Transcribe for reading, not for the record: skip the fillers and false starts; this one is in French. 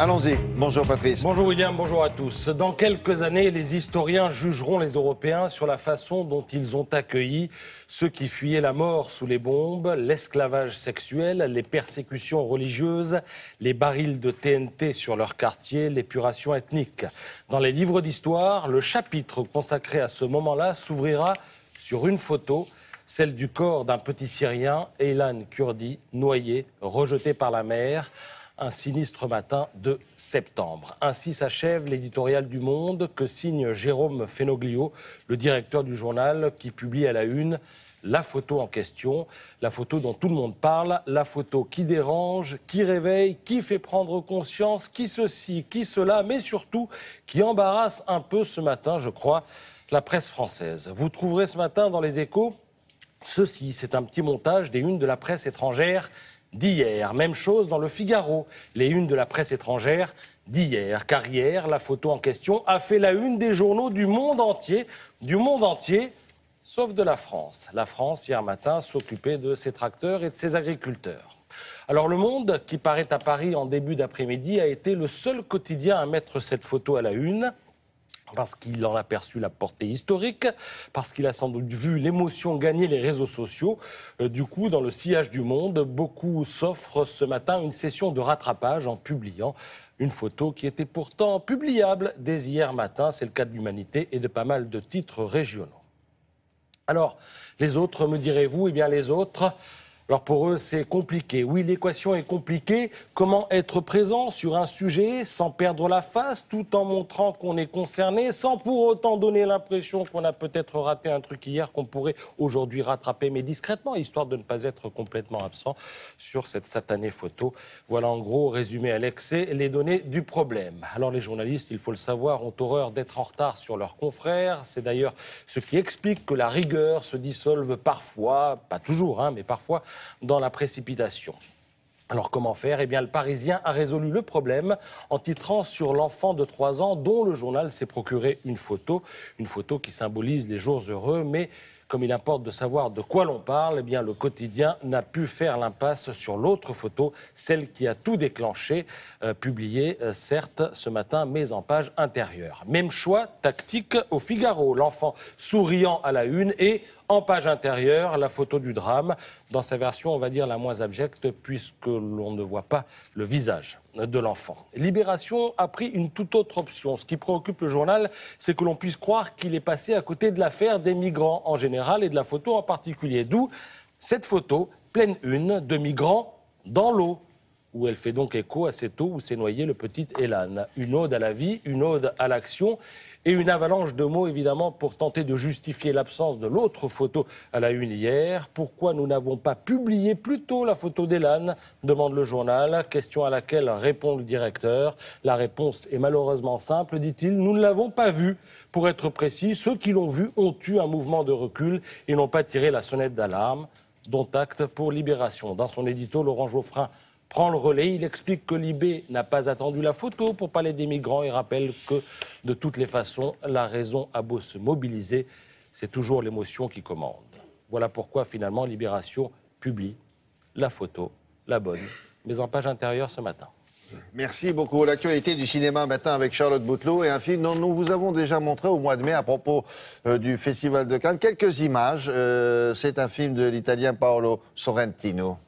Allons-y. Bonjour Patrice. Bonjour William, bonjour à tous. Dans quelques années, les historiens jugeront les Européens sur la façon dont ils ont accueilli ceux qui fuyaient la mort sous les bombes, l'esclavage sexuel, les persécutions religieuses, les barils de TNT sur leur quartier, l'épuration ethnique. Dans les livres d'histoire, le chapitre consacré à ce moment-là s'ouvrira sur une photo, celle du corps d'un petit Syrien, Aylan Kurdi, noyé, rejeté par la mer. Un sinistre matin de septembre. Ainsi s'achève l'éditorial du Monde que signe Jérôme Fenoglio, le directeur du journal, qui publie à la une la photo en question, la photo dont tout le monde parle, la photo qui dérange, qui réveille, qui fait prendre conscience, qui ceci, qui cela, mais surtout qui embarrasse un peu ce matin, je crois, la presse française. Vous trouverez ce matin dans les Échos ceci, c'est un petit montage des unes de la presse étrangère d'hier. Même chose dans le Figaro, les unes de la presse étrangère d'hier. Car hier, la photo en question a fait la une des journaux du monde entier, sauf de la France. La France, hier matin, s'occupait de ses tracteurs et de ses agriculteurs. Alors Le Monde, qui paraît à Paris en début d'après-midi, a été le seul quotidien à mettre cette photo à la une, parce qu'il en a perçu la portée historique, parce qu'il a sans doute vu l'émotion gagner les réseaux sociaux. Du coup, dans le sillage du Monde, beaucoup s'offrent ce matin une session de rattrapage en publiant une photo qui était pourtant publiable dès hier matin. C'est le cas de l'Humanité et de pas mal de titres régionaux. Alors, les autres, me direz-vous, eh bien les autres... Alors pour eux, c'est compliqué. Oui, l'équation est compliquée. Comment être présent sur un sujet sans perdre la face, tout en montrant qu'on est concerné, sans pour autant donner l'impression qu'on a peut-être raté un truc hier qu'on pourrait aujourd'hui rattraper, mais discrètement, histoire de ne pas être complètement absent sur cette satanée photo. Voilà en gros, résumé à l'excès, les données du problème. Alors les journalistes, il faut le savoir, ont horreur d'être en retard sur leurs confrères. C'est d'ailleurs ce qui explique que la rigueur se dissolve parfois, pas toujours, mais parfois, dans la précipitation. Alors comment faire ? Eh bien, le Parisien a résolu le problème en titrant sur l'enfant de 3 ans dont le journal s'est procuré une photo qui symbolise les jours heureux, mais comme il importe de savoir de quoi l'on parle, eh bien, le quotidien n'a pu faire l'impasse sur l'autre photo, celle qui a tout déclenché, publiée certes ce matin, mais en page intérieure. Même choix tactique au Figaro, l'enfant souriant à la une et en page intérieure, la photo du drame, dans sa version, on va dire, la moins abjecte, puisque l'on ne voit pas le visage de l'enfant. Libération a pris une toute autre option. Ce qui préoccupe le journal, c'est que l'on puisse croire qu'il est passé à côté de l'affaire des migrants en général et de la photo en particulier. D'où cette photo, pleine une, de migrants dans l'eau, où elle fait donc écho à cette eau où s'est noyé le petit Aylan. Une ode à la vie, une ode à l'action et une avalanche de mots, évidemment, pour tenter de justifier l'absence de l'autre photo à la une hier. Pourquoi nous n'avons pas publié plus tôt la photo d'Aylan ? Demande le journal. Question à laquelle répond le directeur. La réponse est malheureusement simple, dit-il. Nous ne l'avons pas vue. Pour être précis, ceux qui l'ont vue ont eu un mouvement de recul et n'ont pas tiré la sonnette d'alarme. Dont acte pour Libération. Dans son édito, Laurent Geoffrin prend le relais. Il explique que Libé n'a pas attendu la photo pour parler des migrants et rappelle que, de toutes les façons, la raison a beau se mobiliser, c'est toujours l'émotion qui commande. Voilà pourquoi, finalement, Libération publie la photo, la bonne, mais en page intérieure ce matin. Merci beaucoup. L'actualité du cinéma maintenant avec Charlotte Bouteloup et un film dont nous vous avons déjà montré au mois de mai à propos du Festival de Cannes. Quelques images. C'est un film de l'Italien Paolo Sorrentino.